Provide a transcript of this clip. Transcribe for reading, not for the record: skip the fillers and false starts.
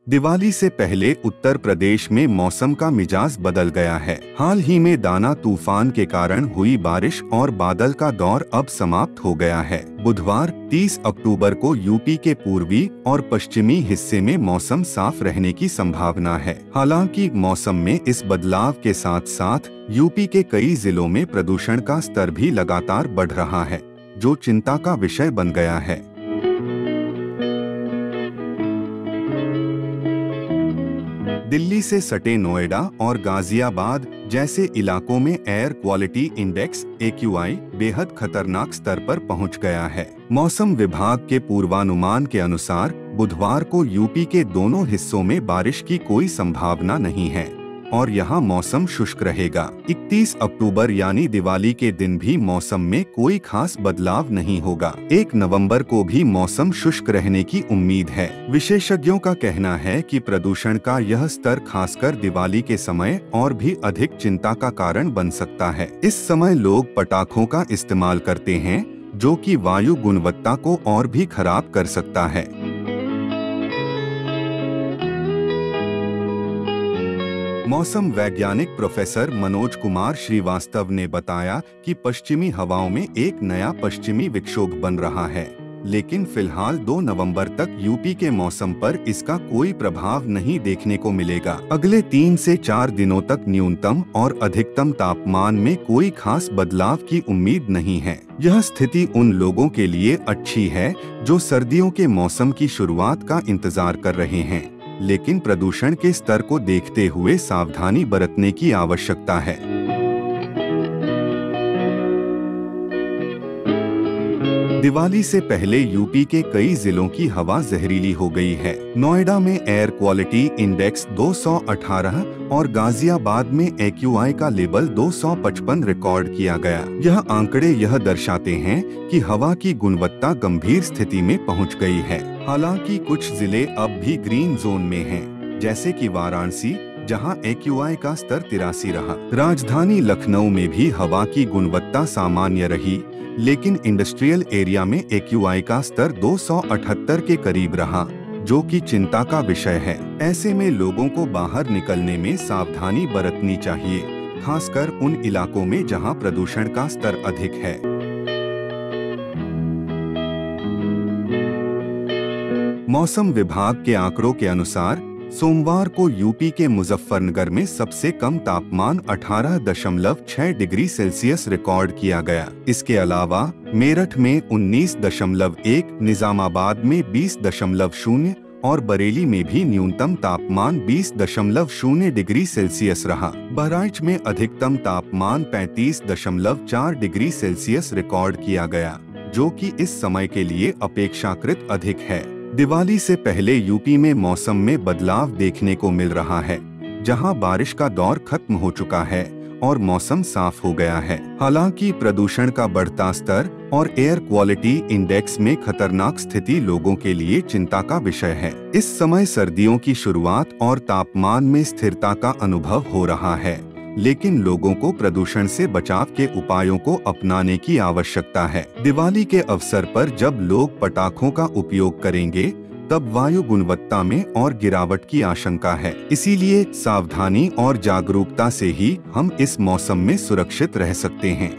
दिवाली से पहले उत्तर प्रदेश में मौसम का मिजाज बदल गया है। हाल ही में दाना तूफान के कारण हुई बारिश और बादल का दौर अब समाप्त हो गया है। बुधवार 30 अक्टूबर को यूपी के पूर्वी और पश्चिमी हिस्से में मौसम साफ रहने की संभावना है। हालांकि मौसम में इस बदलाव के साथ साथ यूपी के कई जिलों में प्रदूषण का स्तर भी लगातार बढ़ रहा है, जो चिंता का विषय बन गया है। दिल्ली से सटे नोएडा और गाजियाबाद जैसे इलाकों में एयर क्वालिटी इंडेक्स AQI बेहद खतरनाक स्तर पर पहुंच गया है। मौसम विभाग के पूर्वानुमान के अनुसार बुधवार को यूपी के दोनों हिस्सों में बारिश की कोई संभावना नहीं है और यहां मौसम शुष्क रहेगा। 31 अक्टूबर यानी दिवाली के दिन भी मौसम में कोई खास बदलाव नहीं होगा। 1 नवंबर को भी मौसम शुष्क रहने की उम्मीद है। विशेषज्ञों का कहना है कि प्रदूषण का यह स्तर खासकर दिवाली के समय और भी अधिक चिंता का कारण बन सकता है। इस समय लोग पटाखों का इस्तेमाल करते हैं, जो कि वायु गुणवत्ता को और भी खराब कर सकता है। मौसम वैज्ञानिक प्रोफेसर मनोज कुमार श्रीवास्तव ने बताया कि पश्चिमी हवाओं में एक नया पश्चिमी विक्षोभ बन रहा है, लेकिन फिलहाल 2 नवंबर तक यूपी के मौसम पर इसका कोई प्रभाव नहीं देखने को मिलेगा। अगले 3 से 4 दिनों तक न्यूनतम और अधिकतम तापमान में कोई खास बदलाव की उम्मीद नहीं है। यह स्थिति उन लोगों के लिए अच्छी है जो सर्दियों के मौसम की शुरुआत का इंतजार कर रहे हैं, लेकिन प्रदूषण के स्तर को देखते हुए सावधानी बरतने की आवश्यकता है। दिवाली से पहले यूपी के कई जिलों की हवा जहरीली हो गई है। नोएडा में एयर क्वालिटी इंडेक्स 218 और गाजियाबाद में AQI का लेवल 255 रिकॉर्ड किया गया। यह आंकड़े यह दर्शाते हैं कि हवा की गुणवत्ता गंभीर स्थिति में पहुंच गई है। हालांकि कुछ जिले अब भी ग्रीन जोन में हैं, जैसे कि वाराणसी, जहां AQI का स्तर 83 रहा। राजधानी लखनऊ में भी हवा की गुणवत्ता सामान्य रही, लेकिन इंडस्ट्रियल एरिया में AQI का स्तर 278 के करीब रहा, जो कि चिंता का विषय है। ऐसे में लोगों को बाहर निकलने में सावधानी बरतनी चाहिए, खासकर उन इलाकों में जहां प्रदूषण का स्तर अधिक है। मौसम विभाग के आंकड़ों के अनुसार सोमवार को यूपी के मुजफ्फरनगर में सबसे कम तापमान 18.6 डिग्री सेल्सियस रिकॉर्ड किया गया। इसके अलावा मेरठ में 19.1, निजामाबाद में 20.0 और बरेली में भी न्यूनतम तापमान 20.0 डिग्री सेल्सियस रहा। बहराइच में अधिकतम तापमान 35.4 डिग्री सेल्सियस रिकॉर्ड किया गया, जो कि इस समय के लिए अपेक्षाकृत अधिक है। दिवाली से पहले यूपी में मौसम में बदलाव देखने को मिल रहा है, जहां बारिश का दौर खत्म हो चुका है और मौसम साफ हो गया है। हालांकि प्रदूषण का बढ़ता स्तर और एयर क्वालिटी इंडेक्स में खतरनाक स्थिति लोगों के लिए चिंता का विषय है। इस समय सर्दियों की शुरुआत और तापमान में स्थिरता का अनुभव हो रहा है, लेकिन लोगों को प्रदूषण से बचाव के उपायों को अपनाने की आवश्यकता है। दिवाली के अवसर पर जब लोग पटाखों का उपयोग करेंगे, तब वायु गुणवत्ता में और गिरावट की आशंका है। इसीलिए सावधानी और जागरूकता से ही हम इस मौसम में सुरक्षित रह सकते हैं।